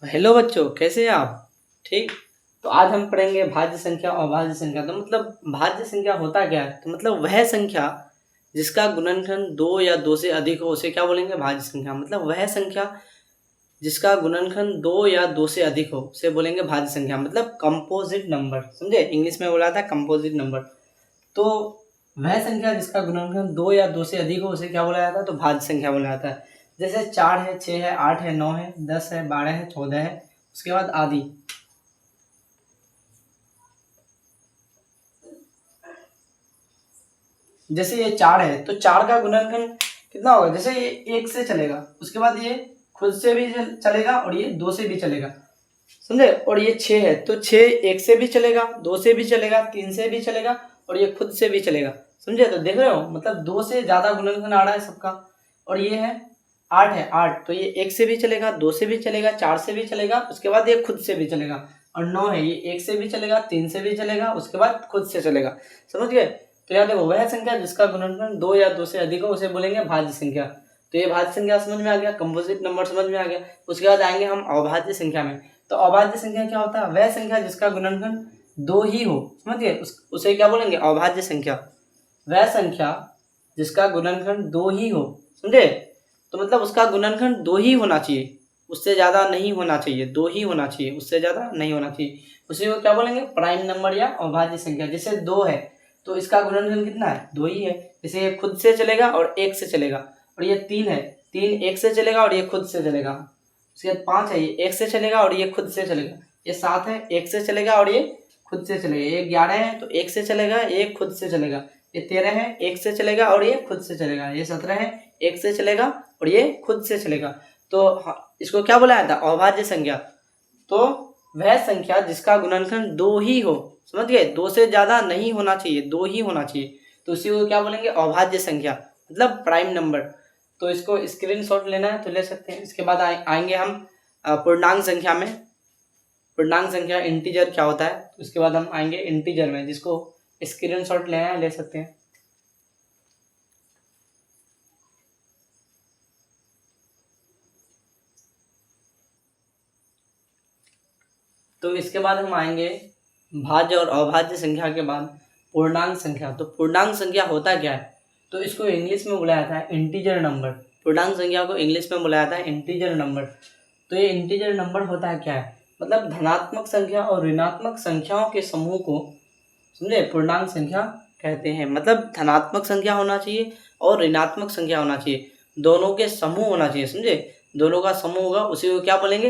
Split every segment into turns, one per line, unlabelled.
Hello बच्चों, कैसे हैं आप? ठीक। तो आज हम पढ़ेंगे भाज्य संख्या और अभाज्य संख्या। तो मतलब भाज्य संख्या होता क्या है? तो मतलब वह संख्या जिसका गुणनखंड 2 या 2 से अधिक हो उसे क्या बोलेंगे? भाज्य संख्या। मतलब वह संख्या जिसका गुणनखंड 2 या 2 से अधिक हो उसे बोलेंगे भाज्य संख्या। मतलब कंपोजिट नंबर, समझे? इंग्लिश में बोला था कंपोजिट नंबर। तो वह संख्या जिसका गुणनखंड 2 या 2 से अधिक हो उसे क्या बोला जाता है? तो भाज्य संख्या बोला जाता है। जैसे 4 है, 6 है, 8 है, 9 है, 10 है, 12 है, 14 है, उसके बाद आदि। जैसे ये 4 है तो 4 का गुणनखंड कितना होगा? जैसे ये 1 से चलेगा, उसके बाद ये खुद से भी चलेगा और ये 2 से भी चलेगा, समझे? और ये 6 है तो 6 1 से भी चलेगा, 2 से भी चलेगा, 3 से भी चलेगा और ये खुद से भी चलेगा, समझे? तो देख रहे हो, मतलब 2 से ज्यादा गुणनखंड आ रहा है सबका। और ये है 8 है, 8 तो ये 1 से भी चलेगा, 2 से भी चलेगा, 4 से भी चलेगा, उसके बाद ये खुद से भी चलेगा। और 9 है, ये 1 से भी चलेगा, 3 से भी चलेगा, उसके बाद खुद से चलेगा, समझ गए? तो याद देखो, वह संख्या जिसका गुणनखंड 2 या 2 से अधिक हो उसे बोलेंगे भाज्य संख्या। तो ये भाज्य संख्या समझ में आ गया, कंपोजिट नंबर समझ में आ गया। उसके बाद आएंगे हम अभाज्य संख्या में। तो अभाज्य संख्या क्या होता है? वह संख्या जिसका गुणनखंड 2 ही हो, समझिए, उसे क्या बोलेंगे? अभाज्य संख्या। वह संख्या जिसका गुणनखंड 2 ही हो, समझे? तो मतलब उसका गुणनखंड 2 ही होना चाहिए, उससे ज्यादा नहीं होना चाहिए। 2 ही होना चाहिए, उससे ज्यादा नहीं होना चाहिए। उसी को क्या बोलेंगे? प्राइम नंबर या अभाज्य संख्या। जैसे 2 है तो इसका गुणनखंड कितना है? 2 ही है। जैसे ये खुद से चलेगा और 1 से चलेगा। और ये 3 है, 3 1 से चलेगा और ये खुद से चलेगा। उसके बाद 5 है, ये 1 से चलेगा और ये खुद से चलेगा। ये 7 है, 1 से चलेगा और ये खुद से चलेगा। ये 11 है तो 1 से चलेगा, ये खुद से चलेगा। ये 13 है, 1 से चलेगा और ये खुद से चलेगा। ये 17 है, 1 से चलेगा और ये खुद से चलेगा। तो इसको क्या बोला जाता है? अभाज्य संख्या। तो वह संख्या जिसका गुणनखंड 2 ही हो, समझ गए? 2 से ज्यादा नहीं होना चाहिए, 2 ही होना चाहिए। तो उसी को क्या बोलेंगे? अभाज्य संख्या, मतलब प्राइम नंबर। तो इसको स्क्रीनशॉट लेना है तो ले सकते हैं। इसके बाद आएंगे हम पूर्णांक संख्या में। पूर्णांक संख्या इंटीजर क्या होता है, उसके बाद हम आएंगे इंटीजर में, जिसको स्क्रीनशॉट लेना है ले सकते हैं। तो इसके बाद हम आएंगे भाज्य और अभाज्य संख्या के बाद पूर्णांक संख्या। तो पूर्णांक संख्या होता क्या है? तो इसको इंग्लिश में बुलाया जाता है इंटीजर नंबर। पूर्णांक संख्या को इंग्लिश में बुलाया जाता है इंटीजर नंबर। तो ये इंटीजर नंबर होता है क्या है? मतलब धनात्मक संख्या और ऋणात्मक संख्याओं के समूह को, समझे, पूर्णांक संख्या कहते हैं। मतलब धनात्मक संख्या होना चाहिए और ऋणात्मक संख्या होना चाहिए, दोनों के समूह होना चाहिए, समझे? दोनों का समूह होगा, उसी को क्या बोलेंगे?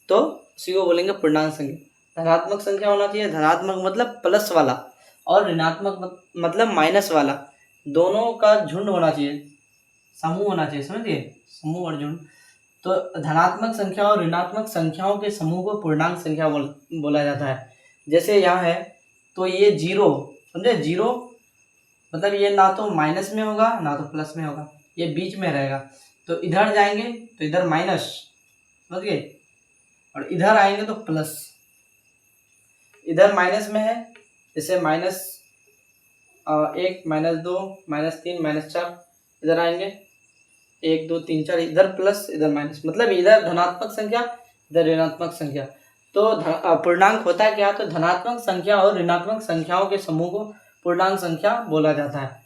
तो उसी को बोलेंगे पूर्णांक संख्या। धनात्मक संख्या होना चाहिए, धनात्मक मतलब प्लस वाला, और ऋणात्मक मतलब माइनस वाला, दोनों का झुंड होना चाहिए, समूह होना चाहिए, समझिए, समूह और झुंड। तो धनात्मक संख्या और ऋणात्मक संख्याओं के समूह को पूर्णांक संख्या बोला जाता है। जैसे यहाँ है तो ये 0, समझे? 0 मतलब ये ना तो माइनस में होगा ना तो प्लस में होगा, ये बीच में रहेगा। तो इधर जाएंगे तो इधर माइनस, समझ गए? और इधर आएंगे तो प्लस। इधर माइनस में है, जैसे -1, -2, -3, -4। इधर आएंगे 1 2 3 4, इधर प्लस इधर माइनस, मतलब इधर धनात्मक संख्या इधर ऋणात्मक संख्या। तो पूर्णांक होता है क्या? तो धनात्मक संख्या और ऋणात्मक संख्याओं के समूह को पूर्णांक संख्या बोला जाता है।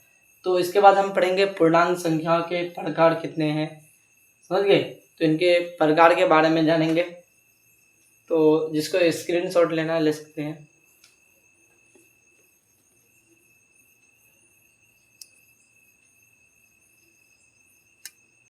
तो इसके बाद हम पढ़ेंगे पूर्णांक संख्या के प्रकार कितने हैं, समझ गए? तो इनके प्रकार के बारे में जानेंगे। तो जिसको स्क्रीनशॉट लेना है ले सकते हैं।